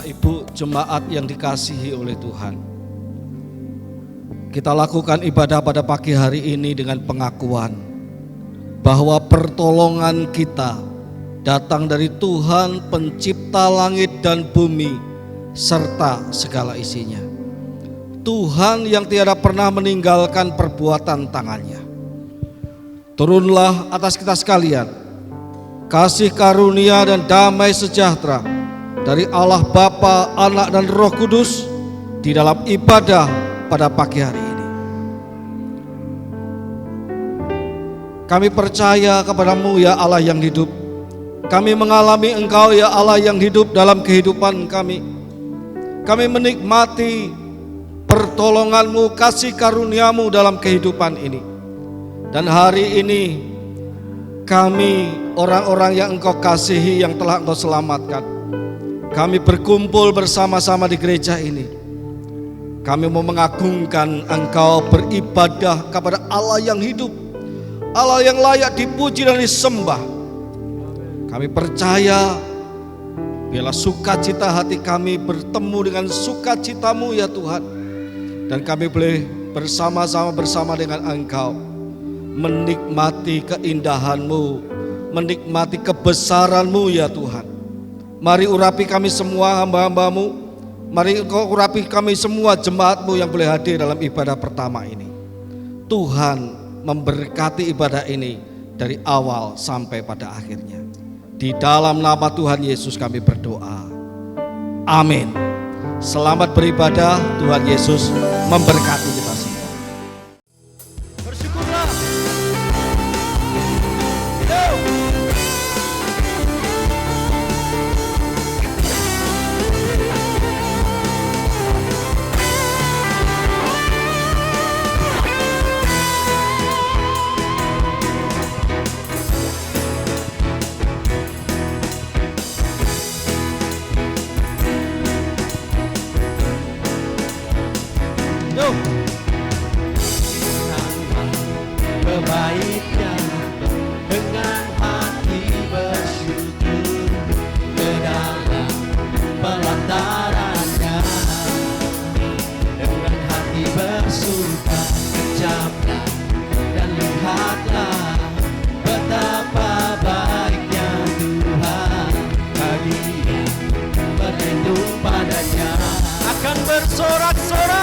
Bapak Ibu jemaat yang dikasihi oleh Tuhan, kita lakukan ibadah pada pagi hari ini dengan pengakuan bahwa pertolongan kita datang dari Tuhan pencipta langit dan bumi serta segala isinya. Tuhan yang tiada pernah meninggalkan perbuatan tangannya. Turunlah atas kita sekalian kasih karunia dan damai sejahtera dari Allah Bapa, Anak dan Roh Kudus di dalam ibadah pada pagi hari ini. Kami percaya kepadamu ya Allah yang hidup. Kami mengalami Engkau ya Allah yang hidup dalam kehidupan kami. Kami menikmati pertolongan-Mu, kasih karunia-Mu dalam kehidupan ini. Dan hari ini kami orang-orang yang Engkau kasihi, yang telah Engkau selamatkan, kami berkumpul bersama-sama di gereja ini. Kami mau mengagungkan Engkau, beribadah kepada Allah yang hidup, Allah yang layak dipuji dan disembah. Kami percaya biarlah sukacita hati kami bertemu dengan sukacita-Mu ya Tuhan. Dan kami boleh bersama-sama bersama dengan Engkau menikmati keindahan-Mu, menikmati kebesaran-Mu ya Tuhan. Mari urapi kami semua hamba-hamba-Mu. Mari Engkau urapi kami semua jemaat-Mu yang boleh hadir dalam ibadah pertama ini. Tuhan memberkati ibadah ini dari awal sampai pada akhirnya. Di dalam nama Tuhan Yesus kami berdoa. Amin. Selamat beribadah. Tuhan Yesus memberkati kita semua. Bersyukurlah. Kebaiknya dengan hati bersyukur ke dalam pelatarannya, dengan hati bersuka kecaplah dan lihatlah betapa baiknya Tuhan. Bagi yang berlindung padanya akan bersorak-sorai.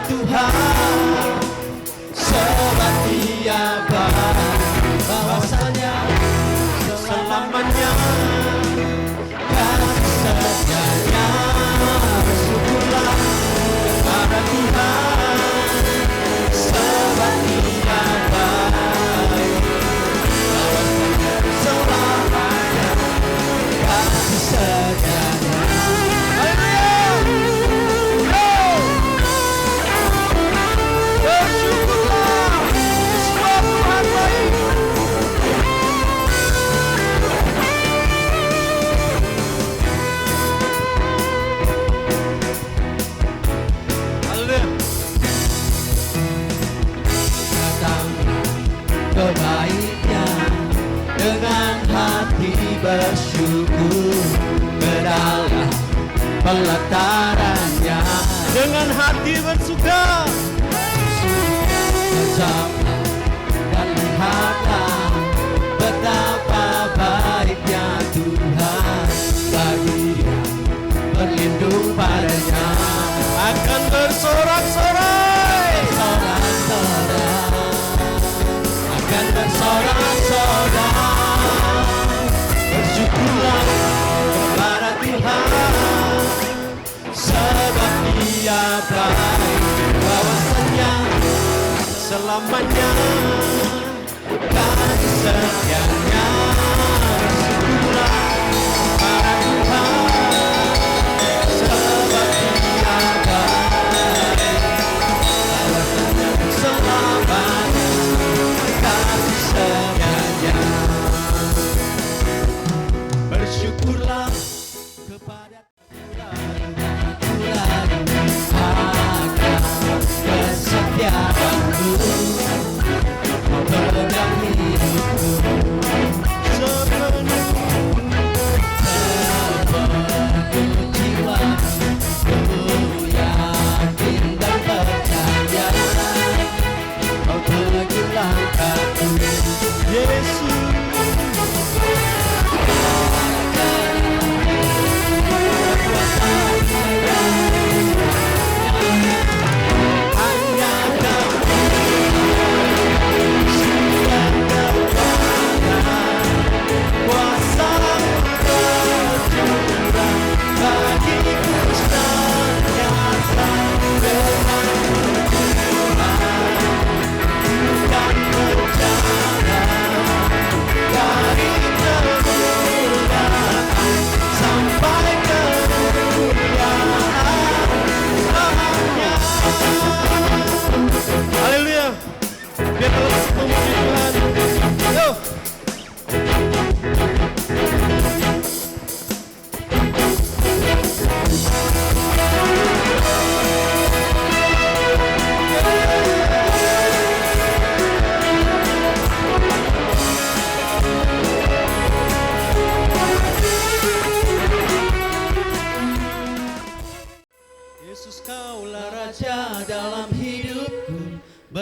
Tuhan, sebab Dia baik, bahwasanya selamanya kasih setianya. Bersyukurlah kepada Tuhan, sebab Dia baik, bahwasanya selamanya kasih setianya. Kebaiknya dengan hati bersyukur ke dalam pelatarannya, dengan hati bersuka dan lihatlah betapa baiknya Tuhan. Bagi yang berlindung padanya akan bersorak-sorak, akan bersorak-sorak. Bersyukurlah kepada Tuhan, sebab Dia baik, bahwasanya selamanya kasih setianya. Bersyukurlah kepada Tuhan, sebab Dia baik, bahwasanya selamanya kasih setianya. Bersyukurlah kepada Tuhan, akan kesetiaan.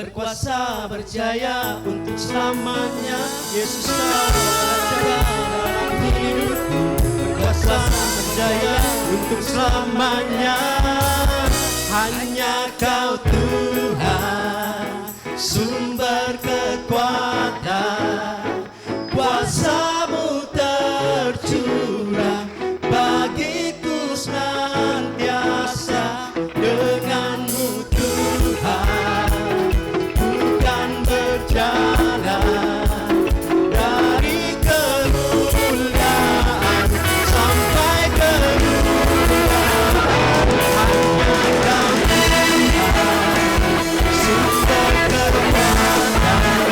berkuasa berjaya untuk selamanya. Yesus ada dalam hidupku, berkuasa berjaya untuk selamanya. Hanya Kau Tuhan, sumber kekuatan, kuasa-Mu tercurah bagiku senantiasa. Dengan-Mu Tuhan, bukan berjalan dari kemuliaan sampai kemuliaan. Hanya Kau Tuhan, sumber kekuatan,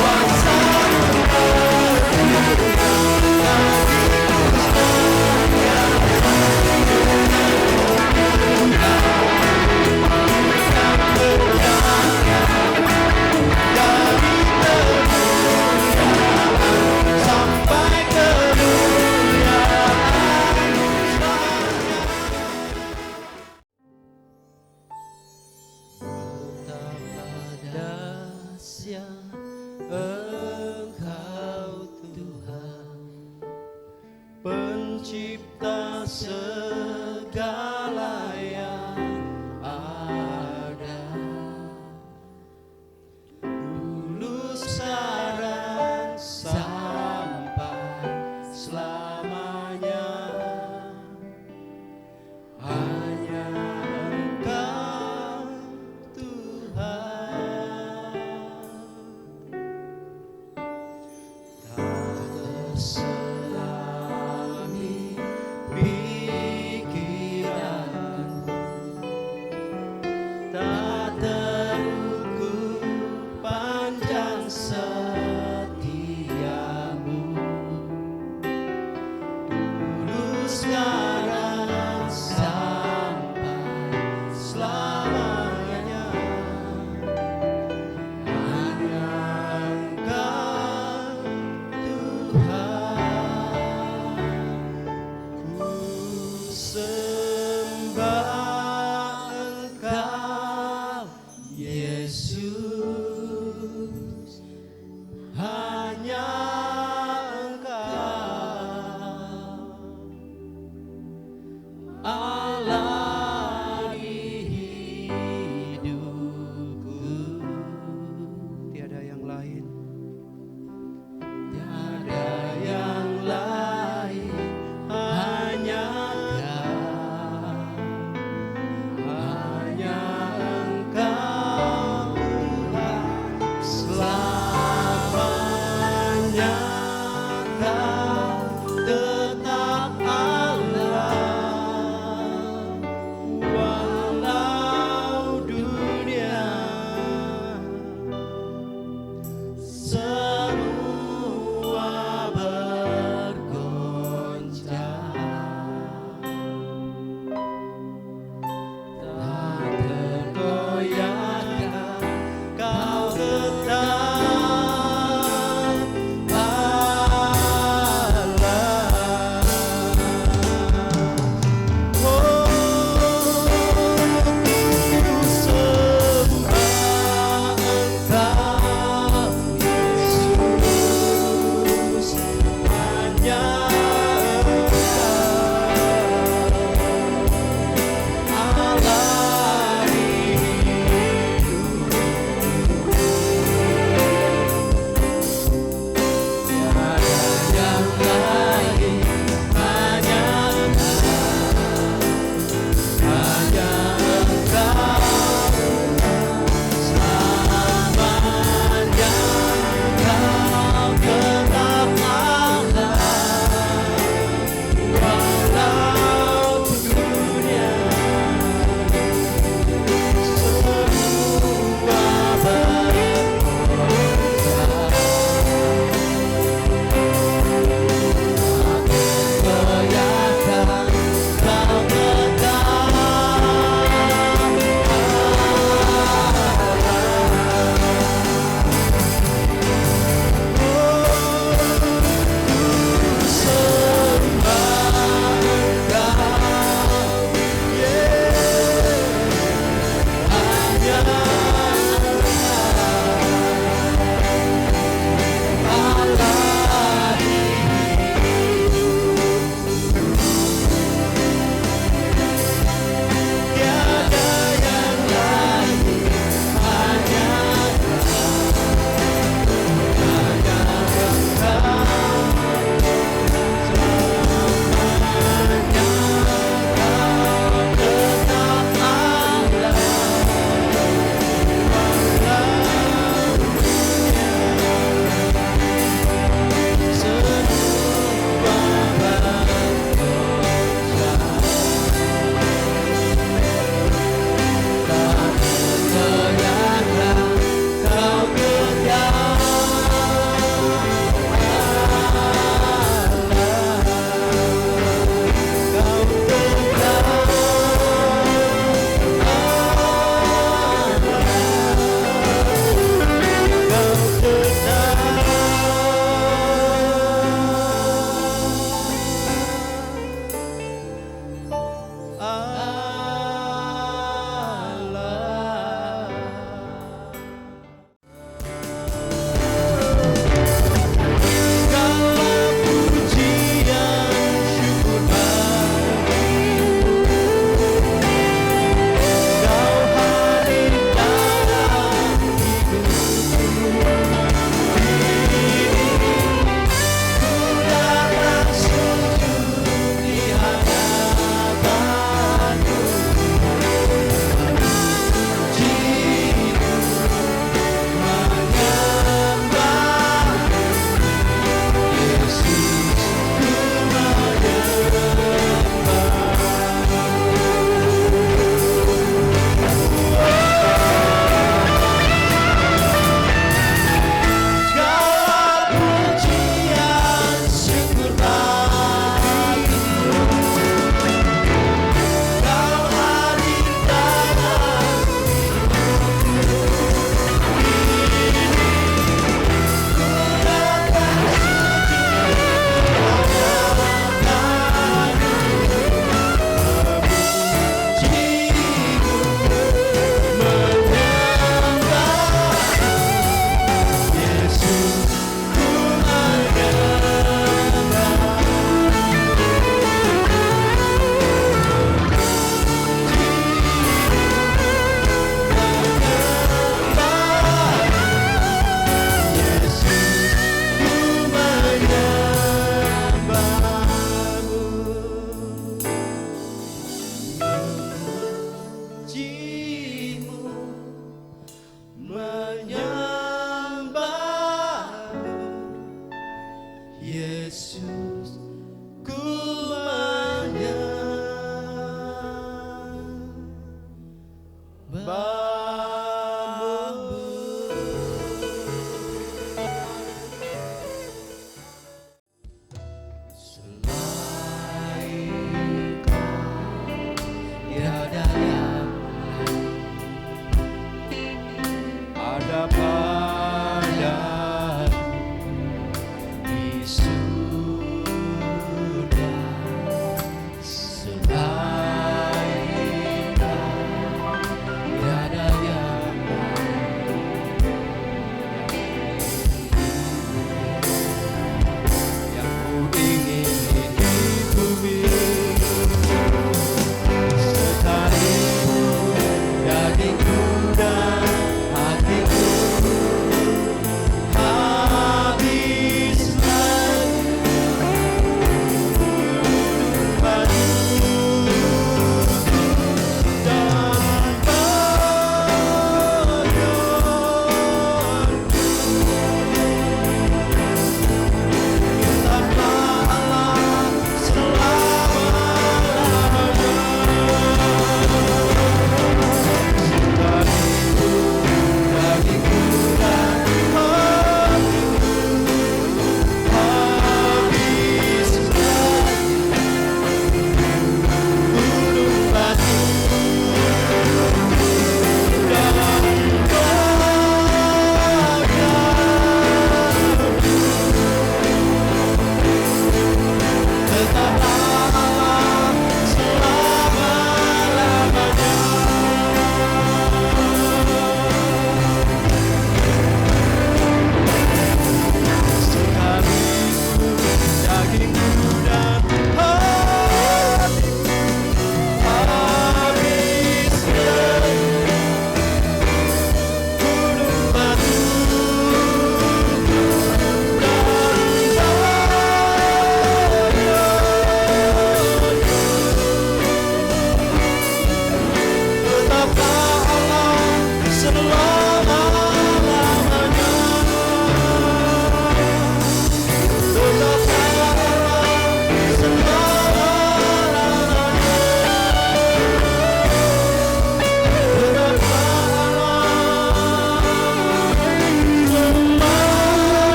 kuasa-Mu Engkau Tuhan, pencipta segala yang ada. Dulu sekarang sampai selamanya. Hanya Engkau Tuhan. Tak terselami pikiran, tak terukur panjang setiamu. Dulu sekarang sampai selamanya. Hanya Engkau Tuhan. Ku sembah Engkau Yesus, hanya Engkau.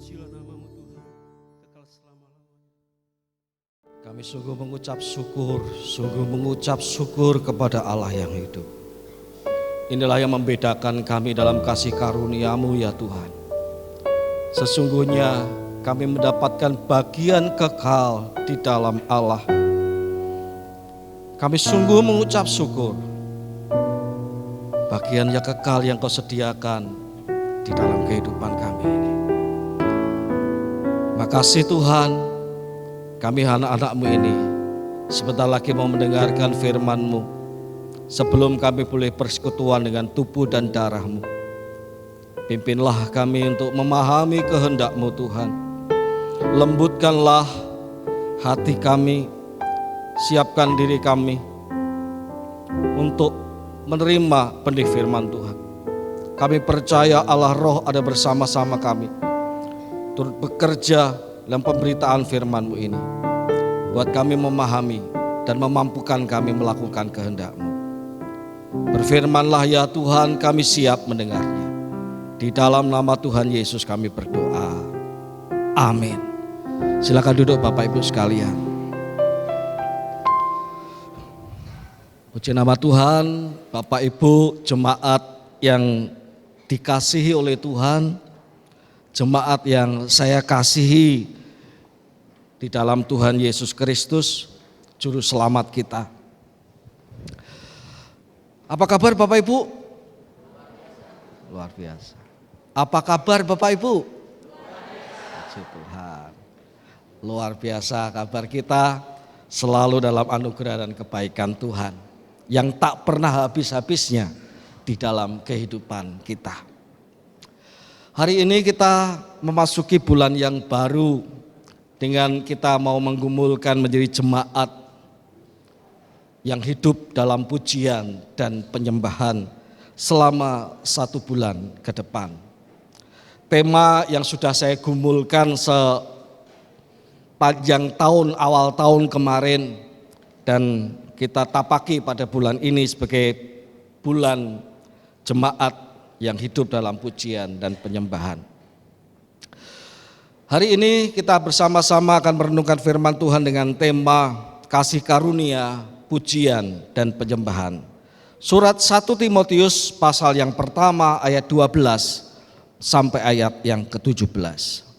Terpujilah namamu Tuhan, kekal selama-lamanya. Kami sungguh mengucap syukur kepada Allah yang hidup. Inilah yang membedakan kami dalam kasih karunia-Mu ya Tuhan. Sesungguhnya kami mendapatkan bagian kekal di dalam Allah. Kami sungguh mengucap syukur. Bagian yang kekal yang Kau sediakan di dalam kehidupan kami ini. Makasih Tuhan, kami anak-anak-Mu ini sebentar lagi mau mendengarkan firman-Mu. Sebelum kami boleh persekutuan dengan tubuh dan darah-Mu, pimpinlah kami untuk memahami kehendak-Mu Tuhan. Lembutkanlah hati kami, siapkan diri kami untuk menerima benih firman Tuhan. Kami percaya Allah Roh ada bersama-sama kami, turut bekerja dalam pemberitaan firman-Mu ini, buat kami memahami dan memampukan kami melakukan kehendak-Mu. Berfirmanlah ya Tuhan, kami siap mendengarnya. Di dalam nama Tuhan Yesus kami berdoa. Amin. Silakan duduk Bapak Ibu sekalian. Puji nama Tuhan, Bapak Ibu jemaat yang dikasihi oleh Tuhan, jemaat yang saya kasihi di dalam Tuhan Yesus Kristus, Juru Selamat kita. Apa kabar Bapak Ibu? Luar biasa. Apa kabar Bapak Ibu? Puji Tuhan. Luar biasa kabar kita, selalu dalam anugerah dan kebaikan Tuhan yang tak pernah habis-habisnya di dalam kehidupan kita. Hari ini kita memasuki bulan yang baru dengan kita mau menggumulkan menjadi jemaat yang hidup dalam pujian dan penyembahan selama 1 bulan ke depan. Tema yang sudah saya gumulkan sepanjang tahun, awal tahun kemarin, dan kita tapaki pada bulan ini sebagai bulan jemaat yang hidup dalam pujian dan penyembahan. Hari ini kita bersama-sama akan merenungkan firman Tuhan dengan tema kasih karunia, pujian dan penyembahan. Surat 1 Timotius pasal yang pertama ayat 12 sampai ayat yang ke-17.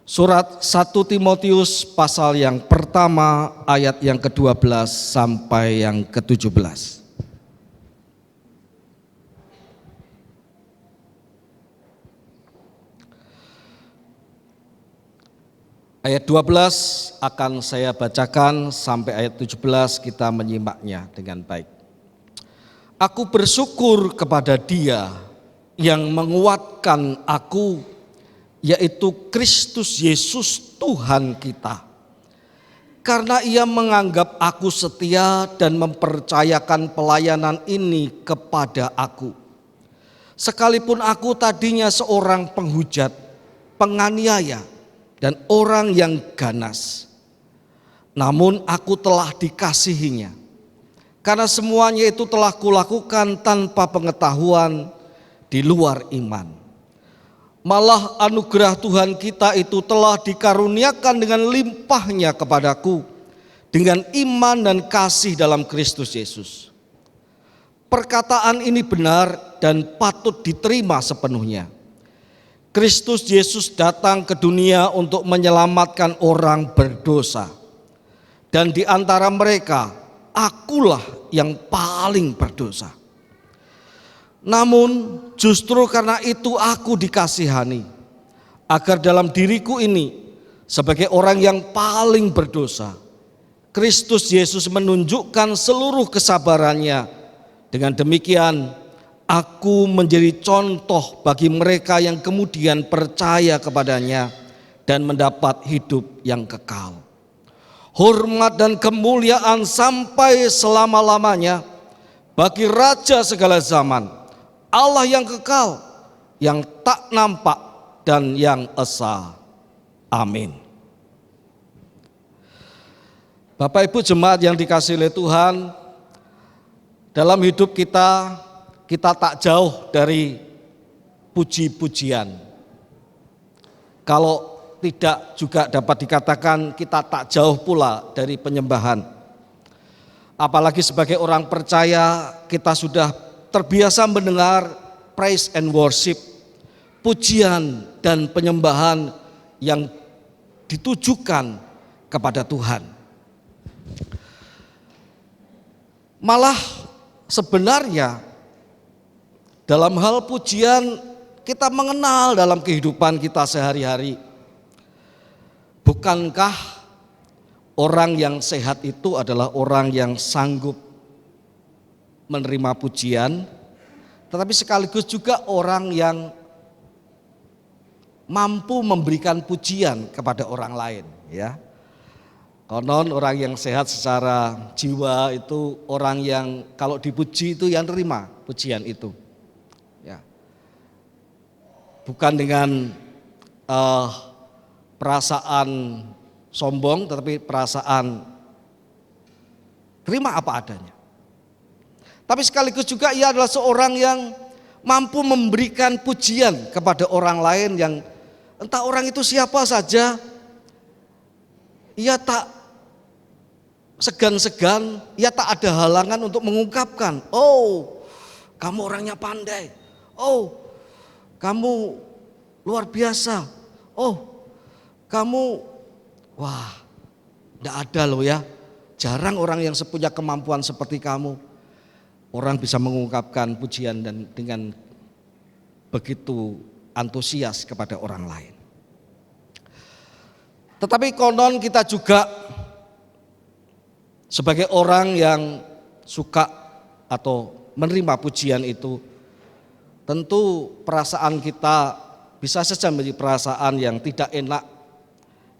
Surat 1 Timotius pasal yang pertama ayat yang ke-12 sampai yang ke-17. Ayat 12 akan saya bacakan sampai ayat 17, kita menyimaknya dengan baik. Aku bersyukur kepada Dia yang menguatkan aku, yaitu Kristus Yesus Tuhan kita. Karena Ia menganggap aku setia dan mempercayakan pelayanan ini kepada aku. Sekalipun aku tadinya seorang penghujat, penganiaya, dan orang yang ganas, namun aku telah dikasihinya, karena semuanya itu telah kulakukan tanpa pengetahuan di luar iman. Malah anugerah Tuhan kita itu telah dikaruniakan dengan limpahnya kepadaku, dengan iman dan kasih dalam Kristus Yesus. Perkataan ini benar dan patut diterima sepenuhnya. Kristus Yesus datang ke dunia untuk menyelamatkan orang berdosa. Dan di antara mereka, akulah yang paling berdosa. Namun justru karena itu aku dikasihani, agar dalam diriku ini sebagai orang yang paling berdosa, Kristus Yesus menunjukkan seluruh kesabarannya. Dengan demikian, aku menjadi contoh bagi mereka yang kemudian percaya kepadanya dan mendapat hidup yang kekal. Hormat dan kemuliaan sampai selama-lamanya bagi Raja segala zaman, Allah yang kekal, yang tak nampak dan yang esa. Amin. Bapak Ibu jemaat yang dikasihi oleh Tuhan, dalam hidup kita tak jauh dari puji-pujian. Kalau tidak juga dapat dikatakan kita tak jauh pula dari penyembahan. Apalagi sebagai orang percaya kita sudah terbiasa mendengar praise and worship, pujian dan penyembahan yang ditujukan kepada Tuhan. Malah sebenarnya dalam hal pujian kita mengenal dalam kehidupan kita sehari-hari. Bukankah orang yang sehat itu adalah orang yang sanggup menerima pujian, tetapi sekaligus juga orang yang mampu memberikan pujian kepada orang lain, ya. Konon orang yang sehat secara jiwa itu orang yang kalau dipuji itu yang terima pujian itu, ya. Bukan dengan perasaan sombong, tetapi perasaan terima apa adanya. Tapi sekaligus juga ia adalah seorang yang mampu memberikan pujian kepada orang lain yang entah orang itu siapa saja, ia tak segan-segan, ia tak ada halangan untuk mengungkapkan, oh kamu orangnya pandai, oh kamu luar biasa, oh kamu, wah, tidak ada loh ya, jarang orang yang punya kemampuan seperti kamu. Orang bisa mengungkapkan pujian dan dengan begitu antusias kepada orang lain. Tetapi konon kita juga sebagai orang yang suka atau menerima pujian itu, tentu perasaan kita bisa saja menjadi perasaan yang tidak enak.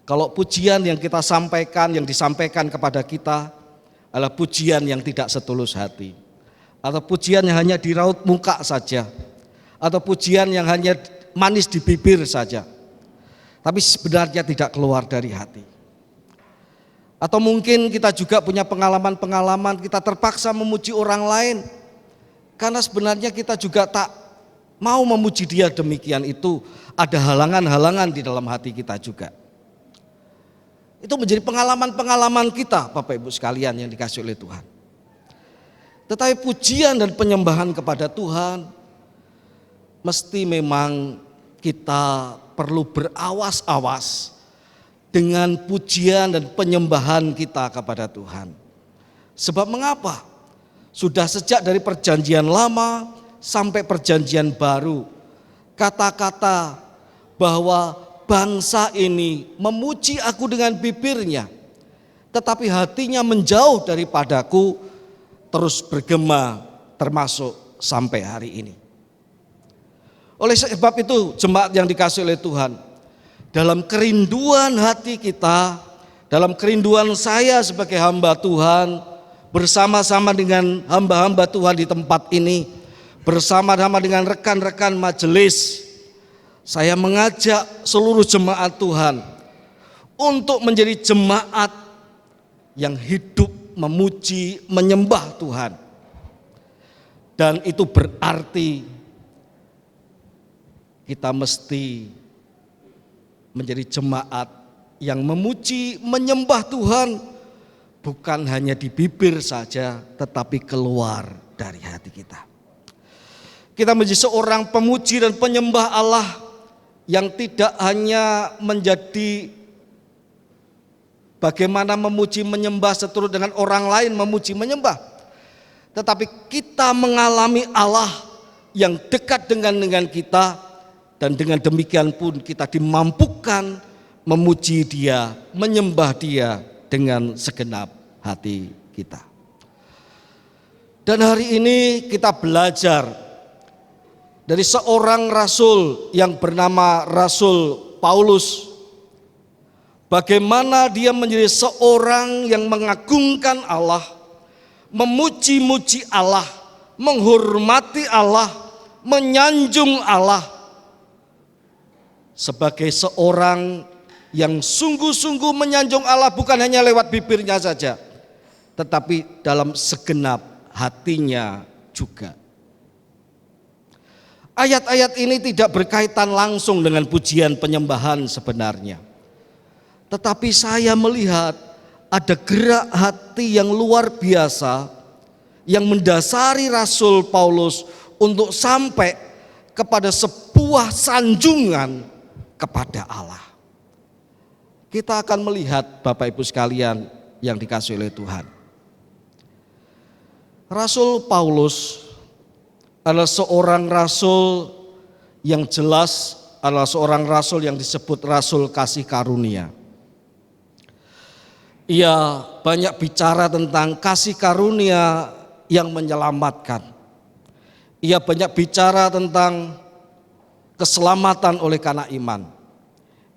Kalau pujian yang kita sampaikan, yang disampaikan kepada kita adalah pujian yang tidak setulus hati, atau pujian yang hanya di raut muka saja, atau pujian yang hanya manis di bibir saja, tapi sebenarnya tidak keluar dari hati. Atau mungkin kita juga punya pengalaman-pengalaman kita terpaksa memuji orang lain, karena sebenarnya kita juga tak mau memuji dia demikian, itu ada halangan-halangan di dalam hati kita juga. Itu menjadi pengalaman-pengalaman kita, Bapak Ibu sekalian yang dikasihi oleh Tuhan. Tetapi pujian dan penyembahan kepada Tuhan mesti memang kita perlu berawas-awas dengan pujian dan penyembahan kita kepada Tuhan. Sebab mengapa? Sudah sejak dari perjanjian lama sampai perjanjian baru, kata-kata bahwa bangsa ini memuji aku dengan bibirnya, tetapi hatinya menjauh daripadaku, terus bergema termasuk sampai hari ini. Oleh sebab itu jemaat yang dikasihi oleh Tuhan, dalam kerinduan hati kita, dalam kerinduan saya sebagai hamba Tuhan, bersama-sama dengan hamba-hamba Tuhan di tempat ini, bersama-sama dengan rekan-rekan majelis, saya mengajak seluruh jemaat Tuhan untuk menjadi jemaat yang hidup memuji, menyembah Tuhan. Dan itu berarti kita mesti menjadi jemaat yang memuji, menyembah Tuhan bukan hanya di bibir saja, tetapi keluar dari hati kita. Kita menjadi seorang pemuji dan penyembah Allah yang tidak hanya menjadi bagaimana memuji menyembah seturut dengan orang lain memuji menyembah, tetapi kita mengalami Allah yang dekat dengan kita, dan dengan demikian pun kita dimampukan memuji Dia, menyembah Dia dengan segenap hati kita. Dan hari ini kita belajar dari seorang rasul yang bernama Rasul Paulus, bagaimana dia menjadi seorang yang mengagungkan Allah, memuji-muji Allah, menghormati Allah, menyanjung Allah, sebagai seorang yang sungguh-sungguh menyanjung Allah bukan hanya lewat bibirnya saja, tetapi dalam segenap hatinya juga. Ayat-ayat ini tidak berkaitan langsung dengan pujian penyembahan sebenarnya. Tetapi saya melihat ada gerak hati yang luar biasa yang mendasari Rasul Paulus untuk sampai kepada sebuah sanjungan kepada Allah. Kita akan melihat Bapak Ibu sekalian yang dikasihi oleh Tuhan. Rasul Paulus adalah seorang rasul yang jelas adalah seorang rasul yang disebut rasul kasih karunia. Ia banyak bicara tentang kasih karunia yang menyelamatkan. Ia banyak bicara tentang keselamatan oleh karena iman.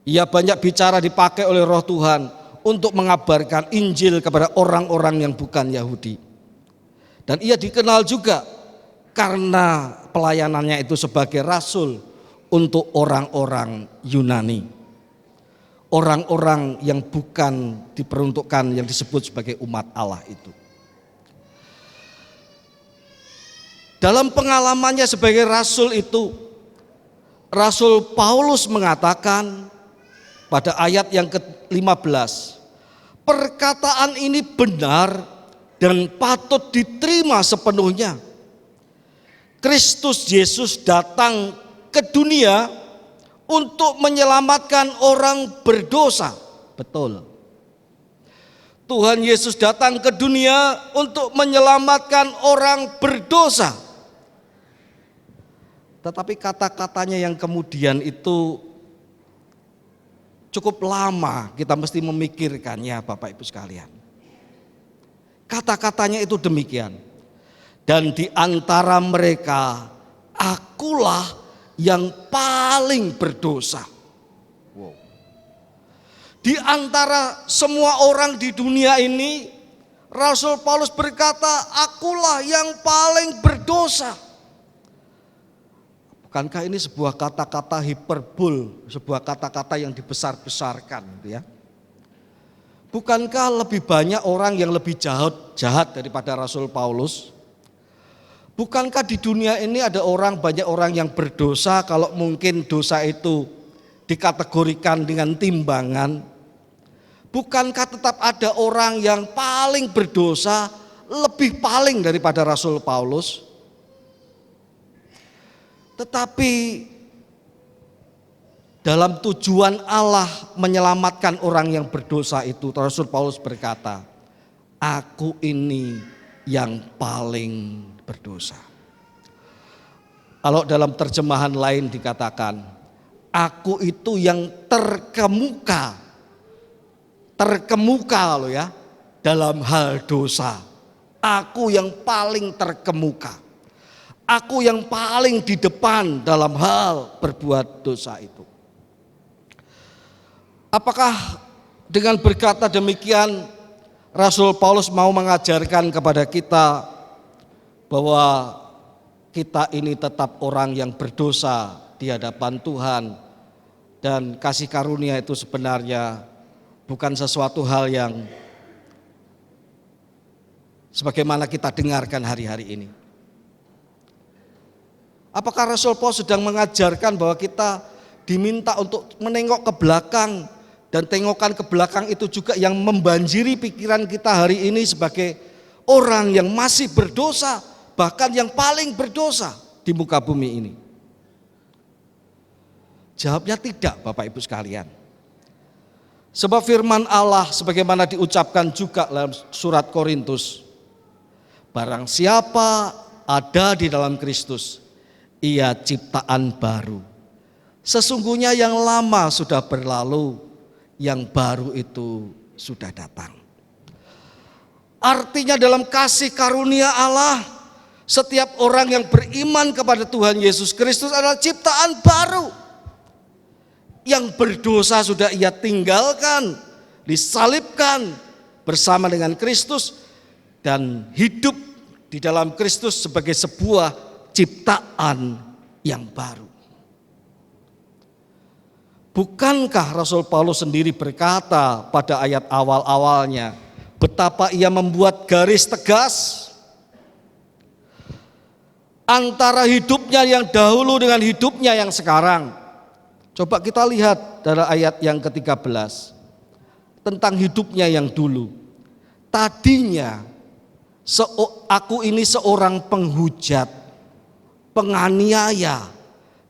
Ia banyak bicara dipakai oleh Roh Tuhan untuk mengabarkan Injil kepada orang-orang yang bukan Yahudi. Dan ia dikenal juga karena pelayanannya itu sebagai rasul untuk orang-orang Yunani. Orang-orang yang bukan diperuntukkan yang disebut sebagai umat Allah itu. Dalam pengalamannya sebagai rasul itu, Rasul Paulus mengatakan pada ayat yang ke-15, perkataan ini benar dan patut diterima sepenuhnya. Kristus Yesus datang ke dunia untuk menyelamatkan orang berdosa. Betul. Tuhan Yesus datang ke dunia untuk menyelamatkan orang berdosa. Tetapi kata-katanya yang kemudian itu cukup lama kita mesti memikirkannya Bapak Ibu sekalian. Kata-katanya itu demikian. Dan di antara mereka, akulah yang paling berdosa. Wow. Di antara semua orang di dunia ini, Rasul Paulus berkata, akulah yang paling berdosa. Bukankah ini sebuah kata-kata hiperbol, sebuah kata-kata yang dibesar-besarkan gitu ya? Bukankah lebih banyak orang yang lebih jahat daripada Rasul Paulus? Bukankah di dunia ini ada banyak orang yang berdosa, kalau mungkin dosa itu dikategorikan dengan timbangan? Bukankah tetap ada orang yang paling berdosa, lebih paling daripada Rasul Paulus? Tetapi dalam tujuan Allah menyelamatkan orang yang berdosa itu, Rasul Paulus berkata, aku ini yang paling berdosa. Kalau dalam terjemahan lain dikatakan, aku itu yang terkemuka loh ya, dalam hal dosa. Aku yang paling terkemuka. Aku yang paling di depan dalam hal berbuat dosa itu. Apakah dengan berkata demikian Rasul Paulus mau mengajarkan kepada kita bahwa kita ini tetap orang yang berdosa di hadapan Tuhan, dan kasih karunia itu sebenarnya bukan sesuatu hal yang sebagaimana kita dengarkan hari-hari ini? Apakah Rasul Paulus sedang mengajarkan bahwa kita diminta untuk menengok ke belakang, dan tengokan ke belakang itu juga yang membanjiri pikiran kita hari ini sebagai orang yang masih berdosa, bahkan yang paling berdosa di muka bumi ini? Jawabnya tidak, Bapak Ibu sekalian. Sebab firman Allah sebagaimana diucapkan juga dalam surat Korintus, barang siapa ada di dalam Kristus, ia ciptaan baru. Sesungguhnya yang lama sudah berlalu, yang baru itu sudah datang. Artinya dalam kasih karunia Allah, setiap orang yang beriman kepada Tuhan Yesus Kristus adalah ciptaan baru. Yang berdosa sudah ia tinggalkan, disalibkan bersama dengan Kristus, dan hidup di dalam Kristus sebagai sebuah ciptaan yang baru. Bukankah Rasul Paulus sendiri berkata pada ayat awal-awalnya betapa ia membuat garis tegas antara hidupnya yang dahulu dengan hidupnya yang sekarang. Coba kita lihat dari ayat yang ke-13 tentang hidupnya yang dulu. Tadinya aku ini seorang penghujat, penganiaya,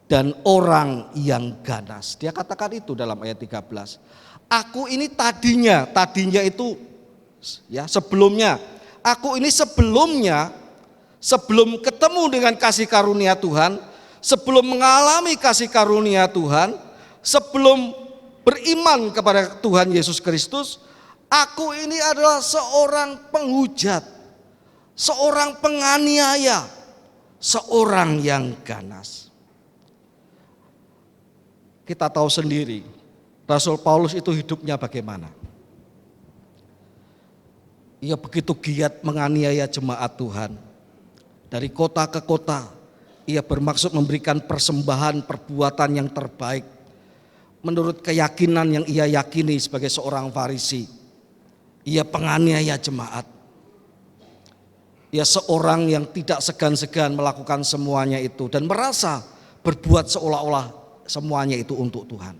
dan orang yang ganas. Dia katakan itu dalam ayat 13. Aku ini tadinya itu ya sebelumnya. Aku ini sebelumnya, sebelum ketemu dengan kasih karunia Tuhan, sebelum mengalami kasih karunia Tuhan, sebelum beriman kepada Tuhan Yesus Kristus, aku ini adalah seorang penghujat, seorang penganiaya, seorang yang ganas. Kita tahu sendiri, Rasul Paulus itu hidupnya bagaimana. Ia begitu giat menganiaya jemaat Tuhan. Dari kota ke kota, ia bermaksud memberikan persembahan perbuatan yang terbaik menurut keyakinan yang ia yakini sebagai seorang Farisi. Ia penganiaya jemaat. Ia seorang yang tidak segan-segan melakukan semuanya itu dan merasa berbuat seolah-olah semuanya itu untuk Tuhan.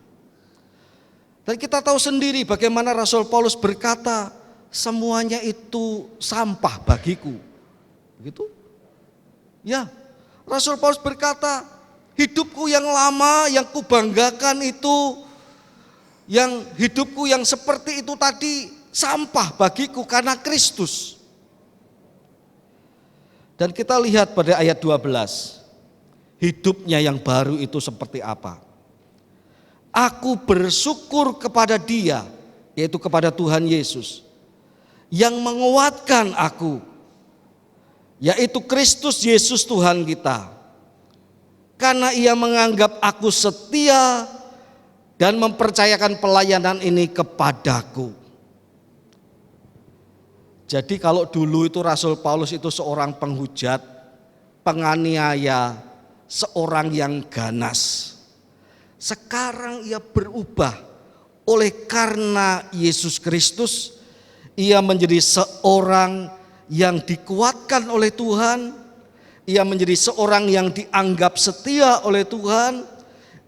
Dan kita tahu sendiri bagaimana Rasul Paulus berkata, semuanya itu sampah bagiku. Begitu? Ya, Rasul Paulus berkata, hidupku yang lama yang kubanggakan itu, yang hidupku yang seperti itu tadi sampah bagiku karena Kristus. Dan kita lihat pada ayat 12, hidupnya yang baru itu seperti apa. Aku bersyukur kepada Dia, yaitu kepada Tuhan Yesus, yang menguatkan aku, yaitu Kristus Yesus Tuhan kita. Karena Ia menganggap aku setia dan mempercayakan pelayanan ini kepadaku. Jadi kalau dulu itu Rasul Paulus itu seorang penghujat, penganiaya, seorang yang ganas. Sekarang ia berubah oleh karena Yesus Kristus. Ia menjadi seorang yang dikuatkan oleh Tuhan. Ia menjadi seorang yang dianggap setia oleh Tuhan.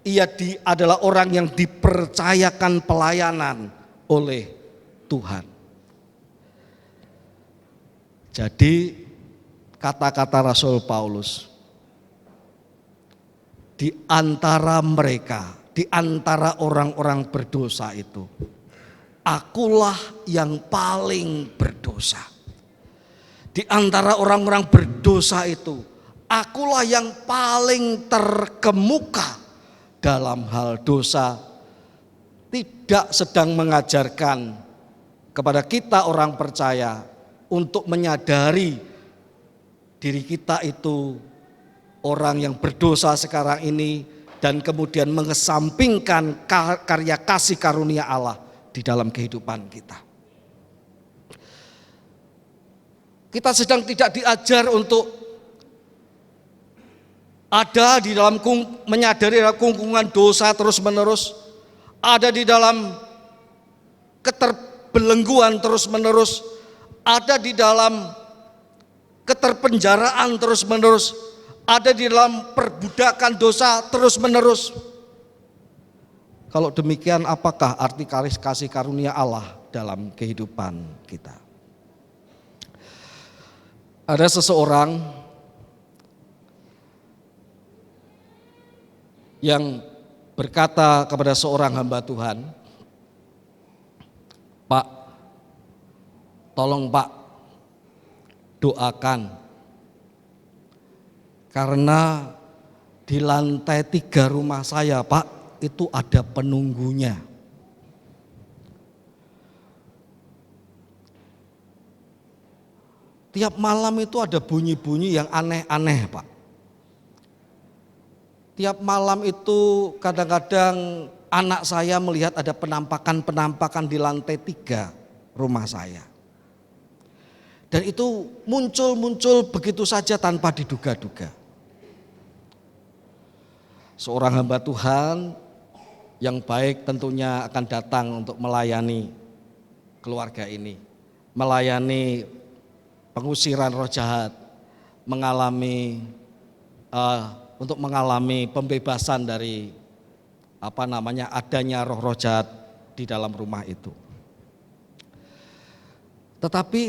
Ia adalah orang yang dipercayakan pelayanan oleh Tuhan. Jadi kata-kata Rasul Paulus, di antara mereka, di antara orang-orang berdosa itu, akulah yang paling berdosa. Di antara orang-orang berdosa itu, akulah yang paling terkemuka dalam hal dosa. Tidak sedang mengajarkan kepada kita orang percaya untuk menyadari diri kita itu orang yang berdosa sekarang ini dan kemudian mengesampingkan karya kasih karunia Allah di dalam kehidupan kita. Kita sedang tidak diajar untuk ada di dalam menyadari dalam kungkungan dosa terus menerus, ada di dalam keterbelengguan terus menerus, ada di dalam keterpenjaraan terus menerus, ada di dalam perbudakan dosa terus menerus. Kalau demikian, apakah arti kasih karunia Allah dalam kehidupan kita? Ada seseorang yang berkata kepada seorang hamba Tuhan, Pak, tolong Pak, doakan. Karena di lantai 3 rumah saya Pak, itu ada penunggunya. Tiap malam itu ada bunyi-bunyi yang aneh-aneh Pak. Tiap malam itu kadang-kadang anak saya melihat ada penampakan-penampakan di lantai 3 rumah saya. Dan itu muncul begitu saja tanpa diduga-duga. Seorang hamba Tuhan yang baik tentunya akan datang untuk melayani keluarga ini. Melayani pengusiran roh jahat, mengalami untuk mengalami pembebasan dari adanya roh-roh jahat di dalam rumah itu. Tetapi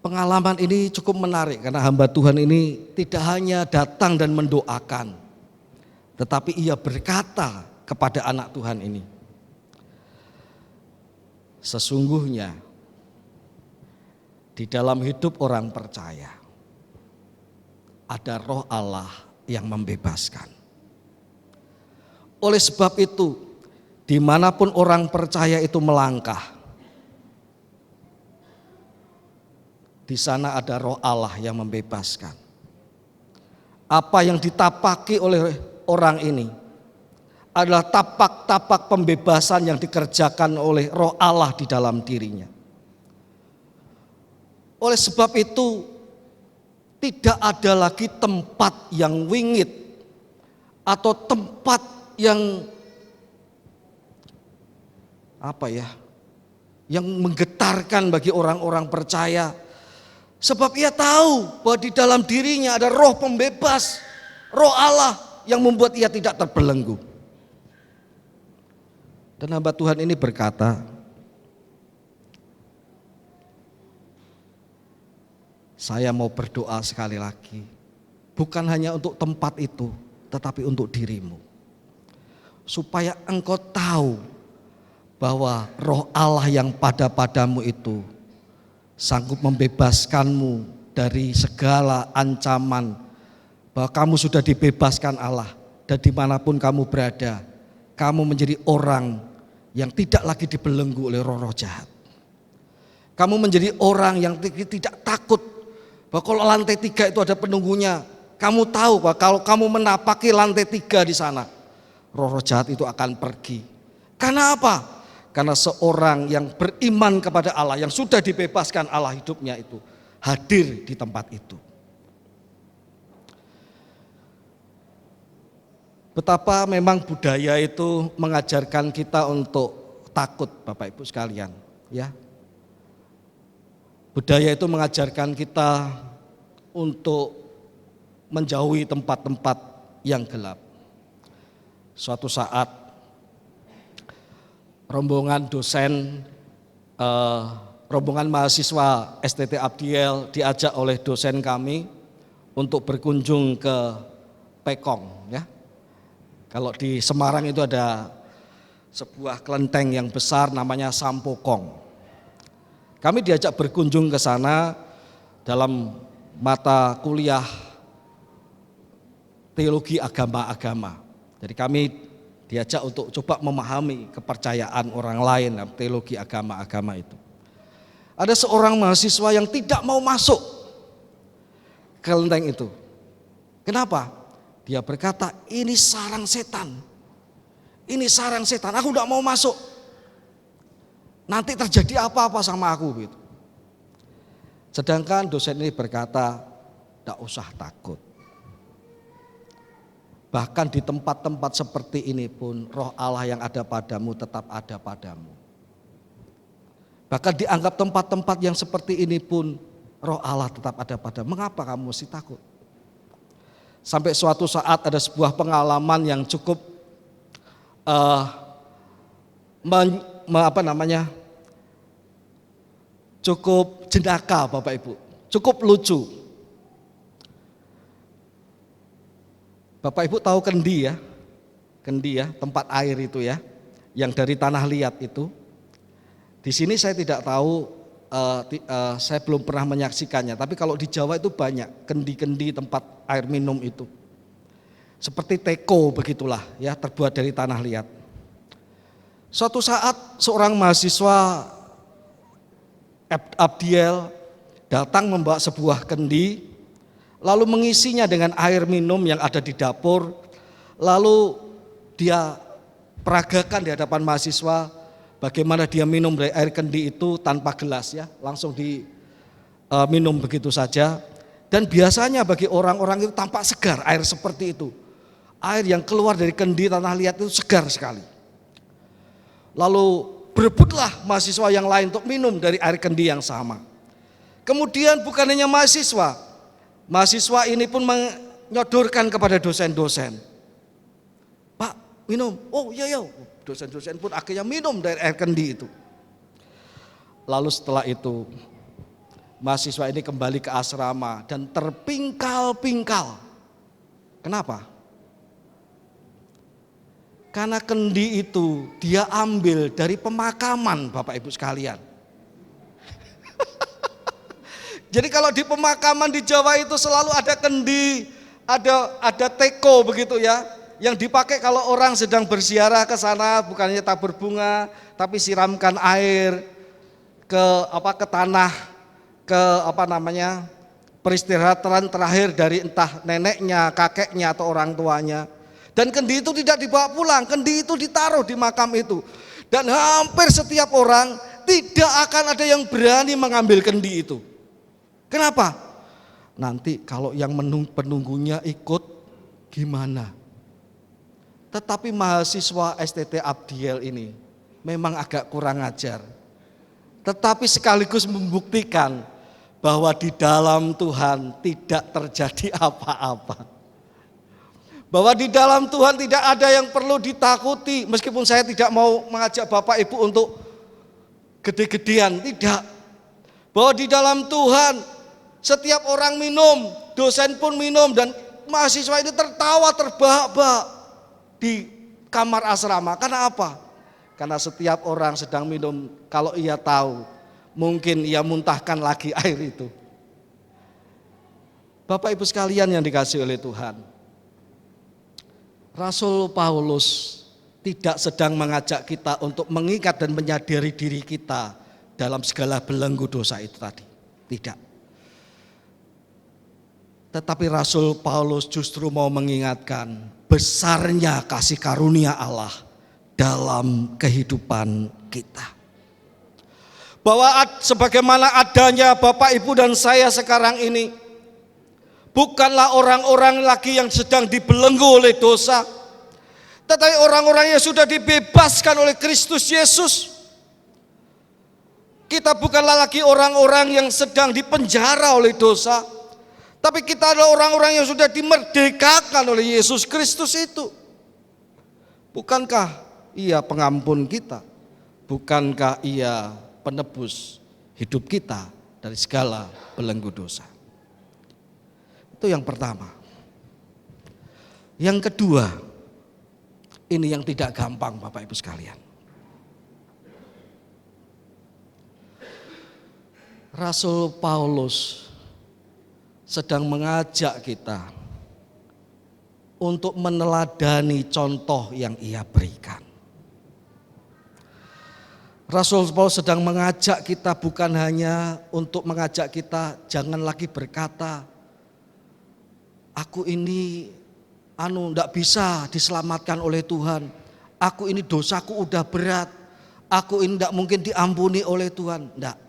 pengalaman ini cukup menarik karena hamba Tuhan ini tidak hanya datang dan mendoakan, tetapi ia berkata kepada anak Tuhan ini, sesungguhnya di dalam hidup orang percaya ada roh Allah yang membebaskan. Oleh sebab itu, dimanapun orang percaya itu melangkah, di sana ada roh Allah yang membebaskan. Apa yang ditapaki oleh orang ini adalah tapak-tapak pembebasan yang dikerjakan oleh roh Allah di dalam dirinya. Oleh sebab itu, tidak ada lagi tempat yang wingit atau tempat yang yang menggetarkan bagi orang-orang percaya. Sebab ia tahu bahwa di dalam dirinya ada roh pembebas, roh Allah yang membuat ia tidak terbelenggu. Dan hamba Tuhan ini berkata, saya mau berdoa sekali lagi, bukan hanya untuk tempat itu, tetapi untuk dirimu. Supaya engkau tahu bahwa roh Allah yang padamu itu sanggup membebaskanmu dari segala ancaman, bahwa kamu sudah dibebaskan Allah, dan dimanapun kamu berada, kamu menjadi orang yang tidak lagi dibelenggu oleh roh-roh jahat. Kamu menjadi orang yang tidak takut bahwa kalau lantai 3 itu ada penunggunya. Kamu tahu bahwa kalau kamu menapaki lantai 3 di sana, roh-roh jahat itu akan pergi. Karena apa? Karena seorang yang beriman kepada Allah, yang sudah dibebaskan Allah hidupnya itu, hadir di tempat itu. Betapa memang budaya itu mengajarkan kita untuk takut, Bapak Ibu sekalian, ya. Budaya itu mengajarkan kita untuk menjauhi tempat-tempat yang gelap. Suatu saat rombongan mahasiswa STT Abdiel diajak oleh dosen kami untuk berkunjung ke Pekong, ya. Kalau di Semarang itu ada sebuah kelenteng yang besar namanya Sampokong. Kami diajak berkunjung ke sana dalam mata kuliah teologi agama-agama. Jadi kami diajak untuk coba memahami kepercayaan orang lain dalam teologi agama-agama itu. Ada seorang mahasiswa yang tidak mau masuk ke kelenteng itu. Kenapa? Dia berkata, ini sarang setan. Ini sarang setan, aku tidak mau masuk. Nanti terjadi apa-apa sama aku gitu. Sedangkan dosen ini berkata, tidak usah takut. Bahkan di tempat-tempat seperti ini pun roh Allah yang ada padamu tetap ada padamu. Bahkan dianggap tempat-tempat yang seperti ini pun roh Allah tetap ada padamu. Mengapa kamu mesti takut? Sampai suatu saat ada sebuah pengalaman yang cukup cukup jenaka, Bapak Ibu, cukup lucu. Bapak Ibu tahu kendi ya, tempat air itu ya, yang dari tanah liat itu. Di sini saya tidak tahu, saya belum pernah menyaksikannya. Tapi kalau di Jawa itu banyak kendi-kendi tempat air minum itu. Seperti teko begitulah ya, terbuat dari tanah liat. Suatu saat seorang mahasiswa Abdiel datang membawa sebuah kendi, lalu mengisinya dengan air minum yang ada di dapur, lalu dia peragakan di hadapan mahasiswa bagaimana dia minum dari air kendi itu tanpa gelas ya, langsung diminum begitu saja. Dan biasanya bagi orang-orang itu tampak segar air seperti itu. Air yang keluar dari kendi tanah liat itu segar sekali. Lalu berebutlah mahasiswa yang lain untuk minum dari air kendi yang sama. Kemudian bukan hanya mahasiswa Mahasiswa ini pun menyodorkan kepada dosen-dosen. Pak, minum. Oh iya. Dosen-dosen pun akhirnya minum dari air kendi itu. Lalu setelah itu mahasiswa ini kembali ke asrama dan terpingkal-pingkal. Kenapa? Karena kendi itu dia ambil dari pemakaman, Bapak Ibu sekalian. Jadi kalau di pemakaman di Jawa itu selalu ada kendi, ada teko begitu ya, yang dipakai kalau orang sedang berziarah ke sana, bukannya tabur bunga, tapi siramkan air ke tanah, peristirahatan terakhir dari entah neneknya, kakeknya atau orang tuanya. Dan kendi itu tidak dibawa pulang, kendi itu ditaruh di makam itu. Dan hampir setiap orang tidak akan ada yang berani mengambil kendi itu. Kenapa? Nanti kalau yang penunggunya ikut gimana? Tetapi mahasiswa STT Abdiel ini memang agak kurang ajar. Tetapi sekaligus membuktikan bahwa di dalam Tuhan tidak terjadi apa-apa. Bahwa di dalam Tuhan tidak ada yang perlu ditakuti. Meskipun saya tidak mau mengajak Bapak Ibu untuk gede-gedean, tidak. Bahwa di dalam Tuhan setiap orang minum, dosen pun minum, dan mahasiswa ini tertawa terbahak-bahak di kamar asrama. Karena apa? Karena setiap orang sedang minum, kalau ia tahu, mungkin ia muntahkan lagi air itu. Bapak Ibu sekalian yang dikasihi oleh Tuhan, Rasul Paulus tidak sedang mengajak kita untuk mengikat dan menyadari diri kita dalam segala belenggu dosa itu tadi. Tidak. Tetapi Rasul Paulus justru mau mengingatkan besarnya kasih karunia Allah dalam kehidupan kita. Bahwa sebagaimana adanya Bapak Ibu dan saya sekarang ini, bukanlah orang-orang lagi yang sedang dibelenggu oleh dosa, tetapi orang-orang yang sudah dibebaskan oleh Kristus Yesus. Kita bukanlah lagi orang-orang yang sedang dipenjara oleh dosa, tapi kita adalah orang-orang yang sudah dimerdekakan oleh Yesus Kristus itu. Bukankah Ia pengampun kita? Bukankah Ia penebus hidup kita dari segala belenggu dosa? Itu yang pertama. Yang kedua, ini yang tidak gampang Bapak Ibu sekalian. Rasul Paulus sedang mengajak kita untuk meneladani contoh yang ia berikan. Rasul Paulus sedang mengajak kita bukan hanya untuk mengajak kita jangan lagi berkata, aku ini enggak bisa diselamatkan oleh Tuhan. Aku ini dosaku udah berat. Aku ini enggak mungkin diampuni oleh Tuhan. Enggak.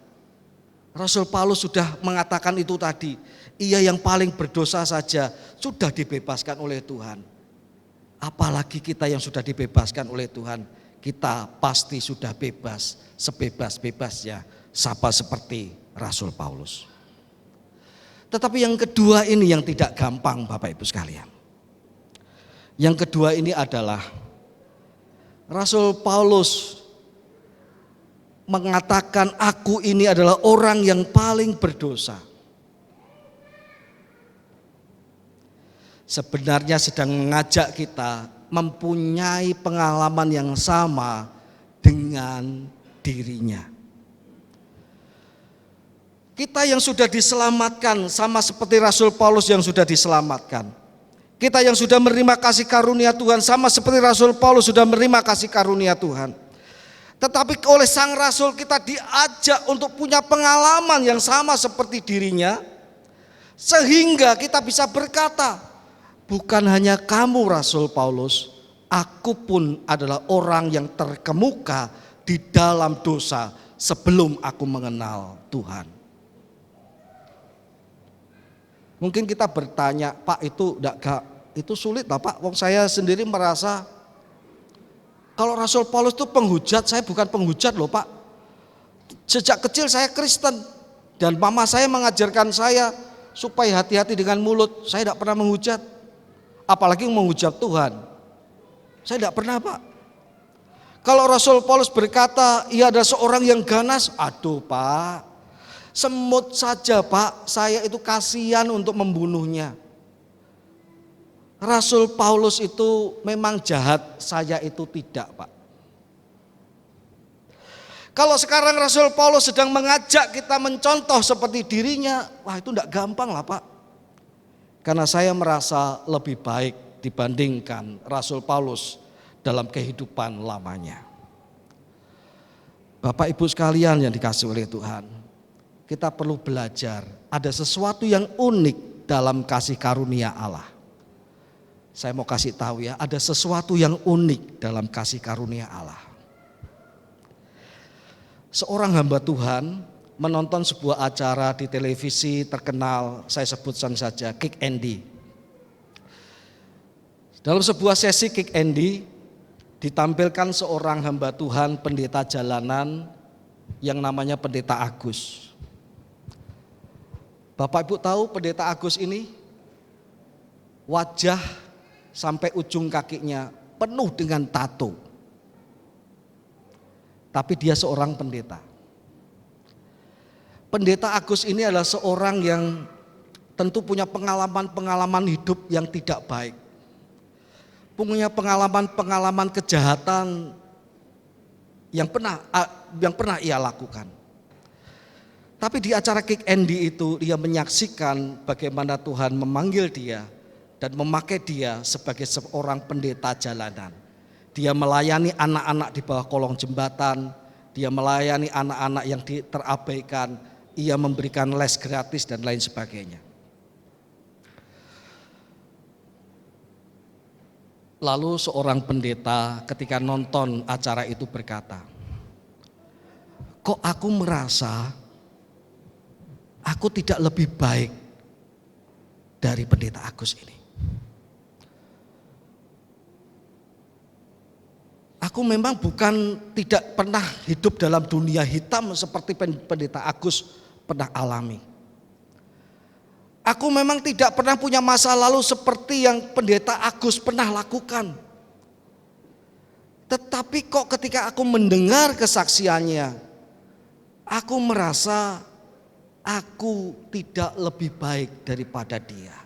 Rasul Paulus sudah mengatakan itu tadi. Ia yang paling berdosa saja sudah dibebaskan oleh Tuhan. Apalagi kita yang sudah dibebaskan oleh Tuhan. Kita pasti sudah bebas, sebebas-bebasnya sama seperti Rasul Paulus. Tetapi yang kedua ini yang tidak gampang Bapak Ibu sekalian. Yang kedua ini adalah Rasul Paulus mengatakan aku ini adalah orang yang paling berdosa. Sebenarnya sedang mengajak kita mempunyai pengalaman yang sama dengan dirinya. Kita yang sudah diselamatkan sama seperti Rasul Paulus yang sudah diselamatkan. Kita yang sudah menerima kasih karunia Tuhan sama seperti Rasul Paulus sudah menerima kasih karunia Tuhan. Tetapi oleh sang Rasul kita diajak untuk punya pengalaman yang sama seperti dirinya. Sehingga kita bisa berkata, bukan hanya kamu Rasul Paulus, aku pun adalah orang yang terkemuka di dalam dosa sebelum aku mengenal Tuhan. Mungkin kita bertanya, Pak itu sulit lah Pak, wong saya sendiri merasa kalau Rasul Paulus itu penghujat, saya bukan penghujat loh Pak. Sejak kecil saya Kristen dan mama saya mengajarkan saya supaya hati-hati dengan mulut. Saya tidak pernah menghujat, apalagi menghujat Tuhan. Saya tidak pernah, Pak. Kalau Rasul Paulus berkata ia adalah seorang yang ganas, aduh Pak, semut saja Pak, saya itu kasihan untuk membunuhnya. Rasul Paulus itu memang jahat, saya itu tidak, Pak. Kalau sekarang Rasul Paulus sedang mengajak kita mencontoh seperti dirinya, wah itu tidak gampang lah Pak. Karena saya merasa lebih baik dibandingkan Rasul Paulus dalam kehidupan lamanya. Bapak Ibu sekalian yang dikasihi oleh Tuhan, kita perlu belajar ada sesuatu yang unik dalam kasih karunia Allah. Saya mau kasih tahu ya, ada sesuatu yang unik dalam kasih karunia Allah. Seorang hamba Tuhan menonton sebuah acara di televisi terkenal, saya sebutkan saja Kick Andy. Dalam sebuah sesi Kick Andy ditampilkan seorang hamba Tuhan pendeta jalanan yang namanya Pendeta Agus. Bapak Ibu tahu Pendeta Agus ini wajah sampai ujung kakinya penuh dengan tato. Tapi dia seorang pendeta. Pendeta Agus ini adalah seorang yang tentu punya pengalaman-pengalaman hidup yang tidak baik. Punya pengalaman-pengalaman kejahatan yang pernah ia lakukan. Tapi di acara Kick Andy itu dia menyaksikan bagaimana Tuhan memanggil dia dan memakai dia sebagai seorang pendeta jalanan. Dia melayani anak-anak di bawah kolong jembatan, dia melayani anak-anak yang terabaikan, ia memberikan les gratis dan lain sebagainya. Lalu seorang pendeta ketika nonton acara itu berkata, kok aku merasa aku tidak lebih baik dari Pendeta Agus ini. Aku memang bukan tidak pernah hidup dalam dunia hitam seperti Pendeta Agus pernah alami. Aku memang tidak pernah punya masa lalu seperti yang Pendeta Agus pernah lakukan. Tetapi kok ketika aku mendengar kesaksiannya, aku merasa aku tidak lebih baik daripada dia.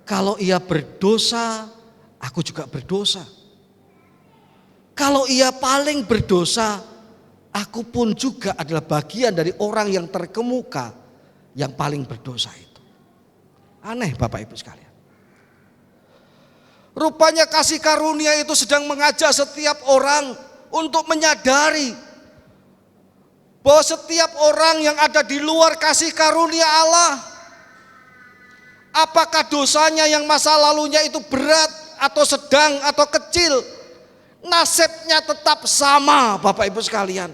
Kalau ia berdosa, aku juga berdosa. Kalau ia paling berdosa, aku pun juga adalah bagian dari orang yang terkemuka yang paling berdosa itu. Aneh Bapak Ibu sekalian. Rupanya kasih karunia itu sedang mengajak setiap orang untuk menyadari bahwa setiap orang yang ada di luar kasih karunia Allah, apakah dosanya yang masa lalunya itu berat atau sedang atau kecil, nasibnya tetap sama Bapak Ibu sekalian.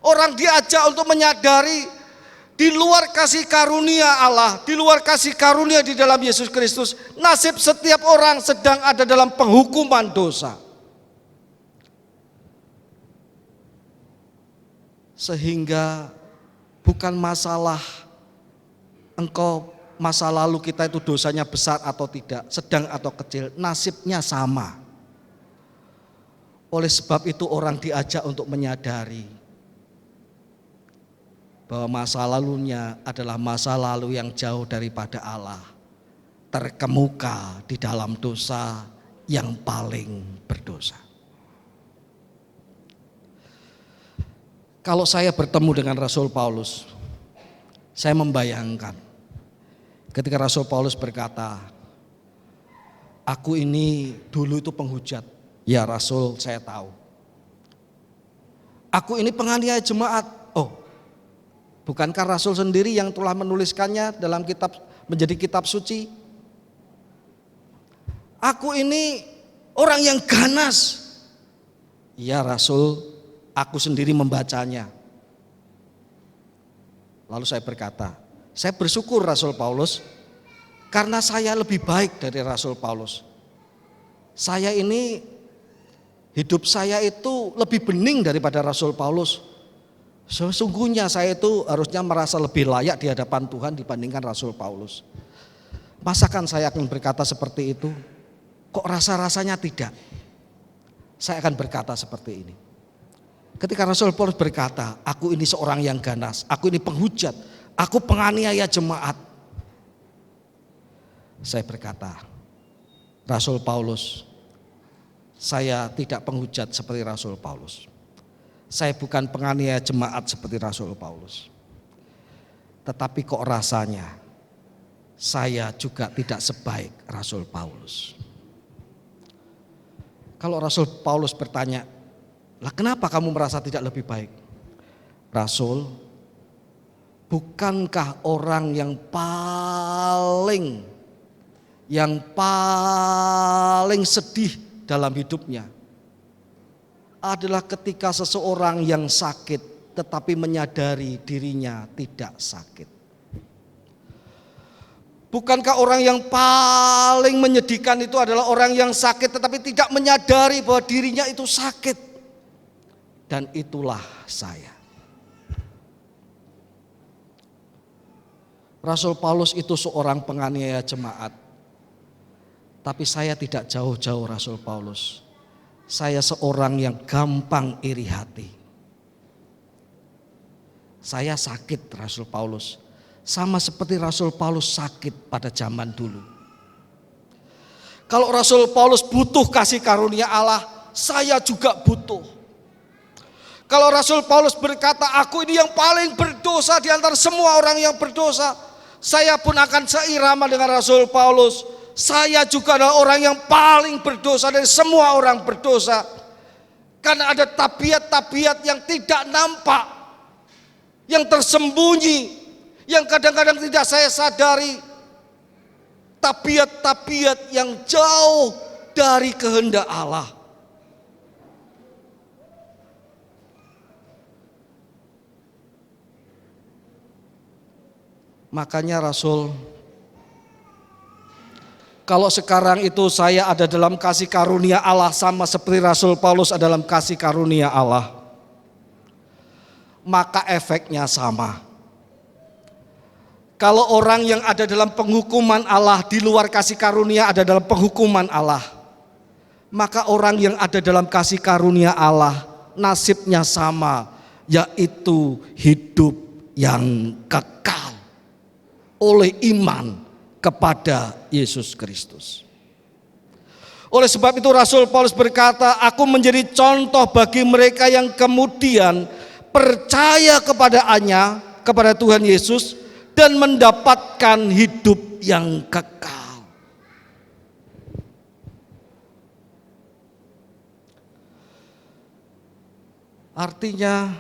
Orang diajak untuk menyadari di luar kasih karunia Allah, di luar kasih karunia di dalam Yesus Kristus, nasib setiap orang sedang ada dalam penghukuman dosa. Sehingga bukan masalah engkau masa lalu kita itu dosanya besar atau tidak, sedang atau kecil, nasibnya sama. Oleh sebab itu orang diajak untuk menyadari bahwa masa lalunya adalah masa lalu yang jauh daripada Allah, terkemuka di dalam dosa yang paling berdosa. Kalau saya bertemu dengan Rasul Paulus, saya membayangkan ketika Rasul Paulus berkata, aku ini dulu itu penghujat. Ya Rasul, saya tahu. Aku ini penganiaya jemaat. Oh, bukankah Rasul sendiri yang telah menuliskannya dalam kitab menjadi kitab suci? Aku ini orang yang ganas. Ya Rasul, aku sendiri membacanya. Lalu saya berkata, saya bersyukur Rasul Paulus karena saya lebih baik dari Rasul Paulus. Saya ini, hidup saya itu lebih bening daripada Rasul Paulus. Sesungguhnya saya itu harusnya merasa lebih layak di hadapan Tuhan dibandingkan Rasul Paulus. Masakan saya akan berkata seperti itu? Kok rasa-rasanya tidak? Saya akan berkata seperti ini. Ketika Rasul Paulus berkata, aku ini seorang yang ganas, aku ini penghujat, aku penganiaya jemaat. Saya berkata, Rasul Paulus, saya tidak penghujat seperti Rasul Paulus. Saya bukan penganiaya jemaat seperti Rasul Paulus. Tetapi kok rasanya saya juga tidak sebaik Rasul Paulus. Kalau Rasul Paulus bertanya, lah kenapa kamu merasa tidak lebih baik? Rasul, bukankah orang yang paling sedih dalam hidupnya adalah ketika seseorang yang sakit tetapi menyadari dirinya tidak sakit. Bukankah orang yang paling menyedihkan itu adalah orang yang sakit tetapi tidak menyadari bahwa dirinya itu sakit. Dan itulah saya. Rasul Paulus itu seorang penganiaya jemaat. Tapi saya tidak jauh-jauh Rasul Paulus. Saya seorang yang gampang iri hati. Saya sakit Rasul Paulus. Sama seperti Rasul Paulus sakit pada zaman dulu. Kalau Rasul Paulus butuh kasih karunia Allah, saya juga butuh. Kalau Rasul Paulus berkata, aku ini yang paling berdosa di antara semua orang yang berdosa, saya pun akan seirama dengan Rasul Paulus. Saya juga adalah orang yang paling berdosa dari semua orang berdosa. Karena ada tabiat-tabiat yang tidak nampak, yang tersembunyi, yang kadang-kadang tidak saya sadari. Tabiat-tabiat yang jauh dari kehendak Allah. Makanya Rasul, kalau sekarang itu saya ada dalam kasih karunia Allah sama seperti Rasul Paulus ada dalam kasih karunia Allah, maka efeknya sama. Kalau orang yang ada dalam penghukuman Allah di luar kasih karunia ada dalam penghukuman Allah, maka orang yang ada dalam kasih karunia Allah nasibnya sama, yaitu hidup yang kekal oleh iman kepada Yesus Kristus. Oleh sebab itu Rasul Paulus berkata, aku menjadi contoh bagi mereka yang kemudian percaya kepada Tuhan Yesus dan mendapatkan hidup yang kekal. Artinya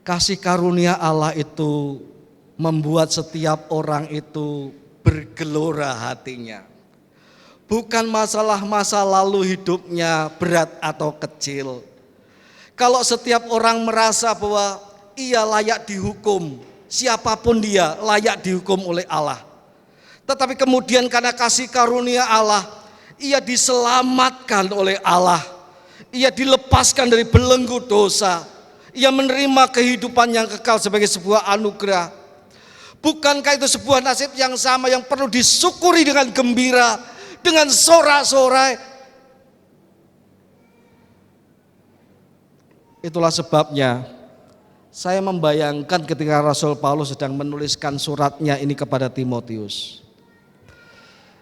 kasih karunia Allah itu membuat setiap orang itu bergelora hatinya. Bukan masalah masa lalu hidupnya berat atau kecil. Kalau setiap orang merasa bahwa ia layak dihukum, siapapun dia layak dihukum oleh Allah. Tetapi kemudian karena kasih karunia Allah, ia diselamatkan oleh Allah. Ia dilepaskan dari belenggu dosa. Ia menerima kehidupan yang kekal sebagai sebuah anugerah. Bukankah itu sebuah nasib yang sama yang perlu disyukuri dengan gembira, dengan sorak-sorai? Itulah sebabnya saya membayangkan ketika Rasul Paulus sedang menuliskan suratnya ini kepada Timotius.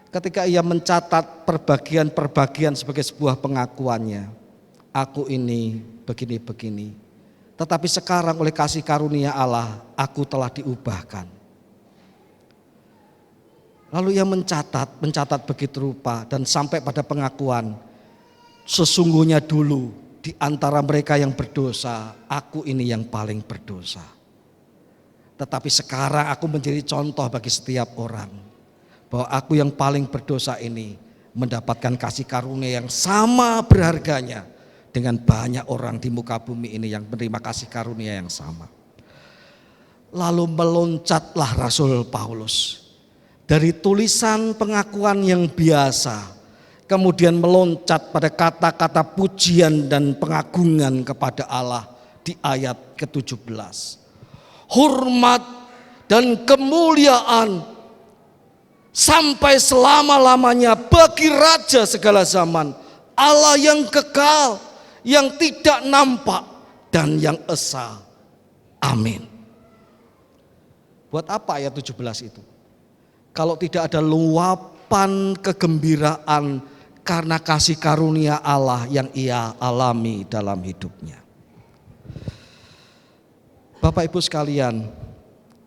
Ketika ia mencatat perbagian-perbagian sebagai sebuah pengakuannya. Aku ini begini-begini. Tetapi sekarang oleh kasih karunia Allah, aku telah diubahkan. Lalu ia mencatat begitu rupa dan sampai pada pengakuan, sesungguhnya dulu di antara mereka yang berdosa, aku ini yang paling berdosa. Tetapi sekarang aku menjadi contoh bagi setiap orang, bahwa aku yang paling berdosa ini mendapatkan kasih karunia yang sama berharganya dengan banyak orang di muka bumi ini yang menerima kasih karunia yang sama. Lalu meloncatlah Rasul Paulus. Dari tulisan pengakuan yang biasa, kemudian meloncat pada kata-kata pujian dan pengagungan kepada Allah di di ayat ke-17. Hormat dan kemuliaan sampai selama-lamanya bagi Raja segala zaman, Allah yang kekal, yang tidak nampak dan yang esa. Amin. Buat apa ayat 17 itu? Kalau tidak ada luapan kegembiraan karena kasih karunia Allah yang ia alami dalam hidupnya. Bapak Ibu sekalian,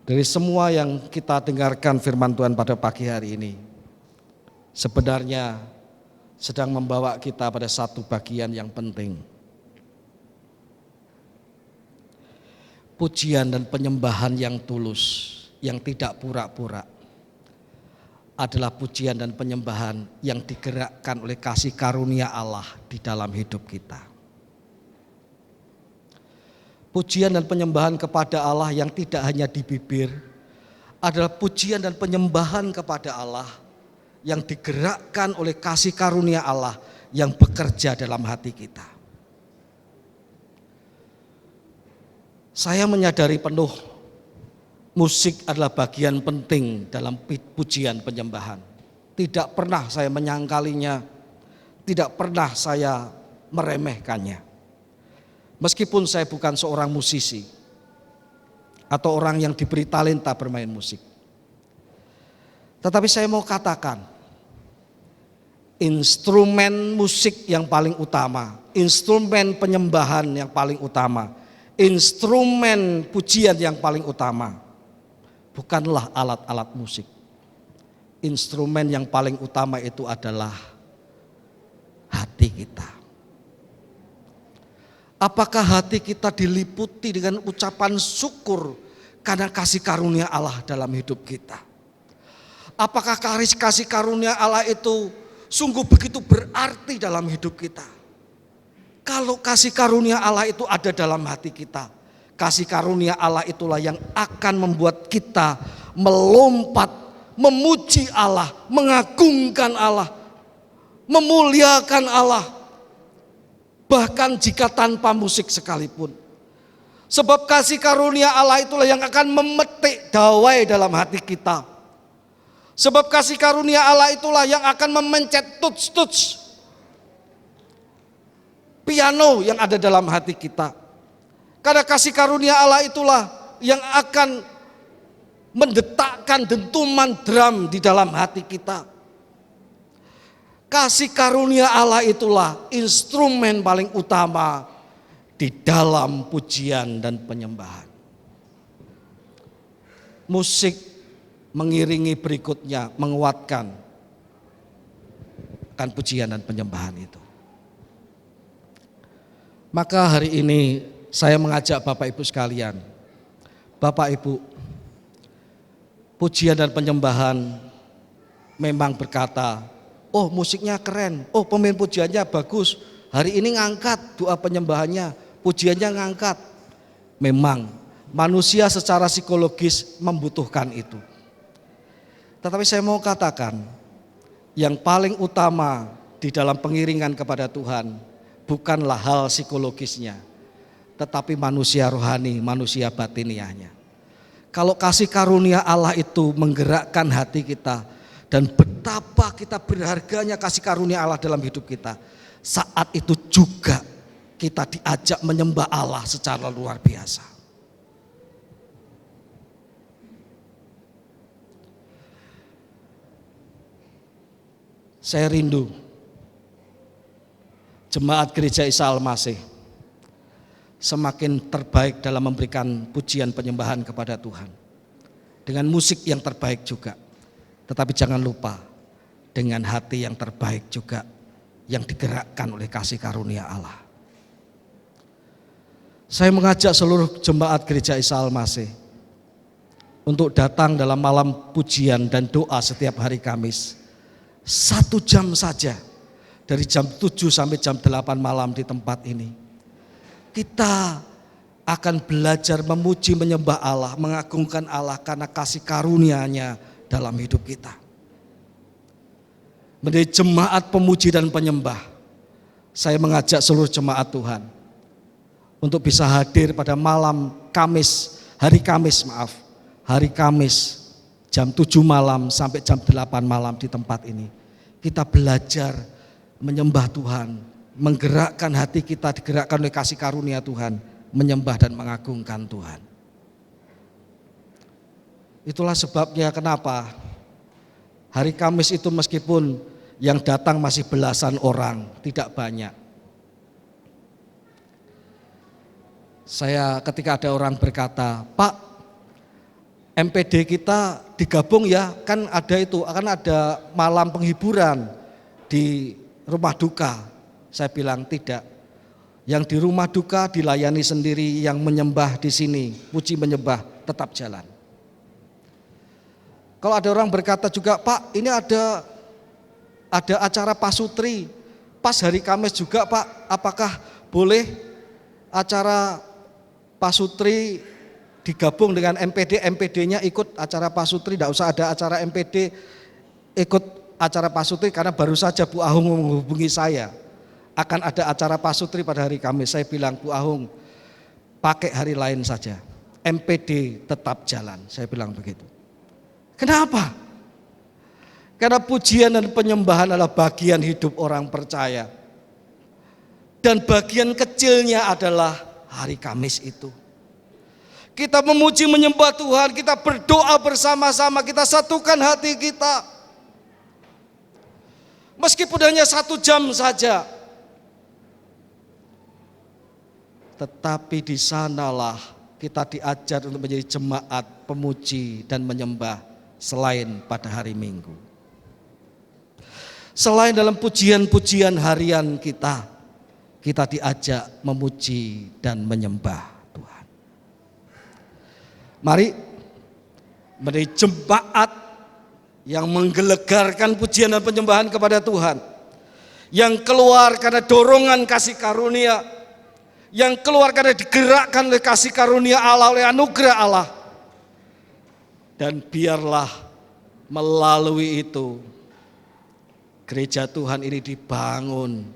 dari semua yang kita dengarkan firman Tuhan pada pagi hari ini, sebenarnya sedang membawa kita pada satu bagian yang penting. Pujian dan penyembahan yang tulus, yang tidak pura-pura, adalah pujian dan penyembahan yang digerakkan oleh kasih karunia Allah di dalam hidup kita. Pujian dan penyembahan kepada Allah yang tidak hanya di bibir, adalah pujian dan penyembahan kepada Allah yang digerakkan oleh kasih karunia Allah yang bekerja dalam hati kita. Saya menyadari penuh musik adalah bagian penting dalam pujian penyembahan. Tidak pernah saya menyangkalinya, tidak pernah saya meremehkannya. Meskipun saya bukan seorang musisi atau orang yang diberi talenta bermain musik. Tetapi saya mau katakan, instrumen musik yang paling utama, instrumen penyembahan yang paling utama, instrumen pujian yang paling utama bukanlah alat-alat musik. Instrumen yang paling utama itu adalah hati kita. Apakah hati kita diliputi dengan ucapan syukur karena kasih karunia Allah dalam hidup kita? Apakah kasih karunia Allah itu sungguh begitu berarti dalam hidup kita? Kalau kasih karunia Allah itu ada dalam hati kita, kasih karunia Allah itulah yang akan membuat kita melompat, memuji Allah, mengagungkan Allah, memuliakan Allah. Bahkan jika tanpa musik sekalipun. Sebab kasih karunia Allah itulah yang akan memetik dawai dalam hati kita. Sebab kasih karunia Allah itulah yang akan memencet tuts-tuts piano yang ada dalam hati kita. Karena kasih karunia Allah itulah yang akan mendetakkan dentuman drum di dalam hati kita. Kasih karunia Allah itulah instrumen paling utama di dalam pujian dan penyembahan. Musik mengiringi berikutnya, menguatkan akan pujian dan penyembahan itu. Maka hari ini saya mengajak Bapak Ibu sekalian, Bapak Ibu, pujian dan penyembahan memang berkata, oh musiknya keren, oh pemain pujiannya bagus, hari ini ngangkat doa penyembahannya, pujiannya ngangkat. Memang manusia secara psikologis membutuhkan itu. Tetapi saya mau katakan, yang paling utama di dalam pengiringan kepada Tuhan bukanlah hal psikologisnya, tetapi manusia rohani, manusia batiniahnya. Kalau kasih karunia Allah itu menggerakkan hati kita, dan betapa kita berharganya kasih karunia Allah dalam hidup kita, saat itu juga kita diajak menyembah Allah secara luar biasa. Saya rindu jemaat gereja Isa Al-Masih semakin terbaik dalam memberikan pujian penyembahan kepada Tuhan, dengan musik yang terbaik juga. Tetapi jangan lupa dengan hati yang terbaik juga yang digerakkan oleh kasih karunia Allah. Saya mengajak seluruh jemaat gereja Isa Al-Masih untuk datang dalam malam pujian dan doa setiap hari Kamis. 1 jam saja, dari jam 7 sampai jam 8 malam di tempat ini. Kita akan belajar memuji, menyembah Allah, mengagungkan Allah karena kasih karunia-Nya dalam hidup kita. Menjadi jemaat pemuji dan penyembah, saya mengajak seluruh jemaat Tuhan untuk bisa hadir pada hari Kamis jam 7 malam sampai jam 8 malam di tempat ini. Kita belajar menyembah Tuhan, menggerakkan hati kita, digerakkan oleh kasih karunia Tuhan, menyembah dan mengagungkan Tuhan. Itulah sebabnya kenapa hari Kamis itu meskipun yang datang masih belasan orang, tidak banyak. Saya ketika ada orang berkata, "Pak, MPD kita digabung ya, kan ada malam penghiburan di rumah duka." Saya bilang tidak. Yang di rumah duka dilayani sendiri, yang menyembah di sini, puji menyembah tetap jalan. Kalau ada orang berkata juga, "Pak, ini ada acara pasutri pas hari Kamis juga, Pak. Apakah boleh acara pasutri digabung dengan MPD, MPD-nya ikut acara pasutri, tidak usah ada acara MPD ikut acara pasutri?" Karena baru saja Bu Ahung menghubungi saya, akan ada acara pasutri pada hari Kamis. Saya bilang, "Bu Ahung, pakai hari lain saja, MPD tetap jalan." Saya bilang begitu. Kenapa? Karena pujian dan penyembahan adalah bagian hidup orang percaya. Dan bagian kecilnya adalah hari Kamis itu. Kita memuji menyembah Tuhan, kita berdoa bersama-sama, kita satukan hati kita. Meskipun hanya 1 jam saja. Tetapi di sanalah kita diajar untuk menjadi jemaat pemuji dan menyembah selain pada hari Minggu. Selain dalam pujian-pujian harian kita diajak memuji dan menyembah Tuhan. Mari menjadi jemaat yang menggelegarkan pujian dan penyembahan kepada Tuhan, yang keluar karena dorongan kasih karunia, yang keluar karena digerakkan oleh kasih karunia Allah, oleh anugerah Allah. Dan biarlah melalui itu gereja Tuhan ini dibangun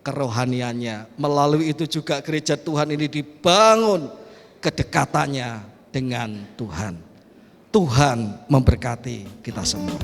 kerohaniannya. Melalui itu juga gereja Tuhan ini dibangun kedekatannya dengan Tuhan. Tuhan memberkati kita semua.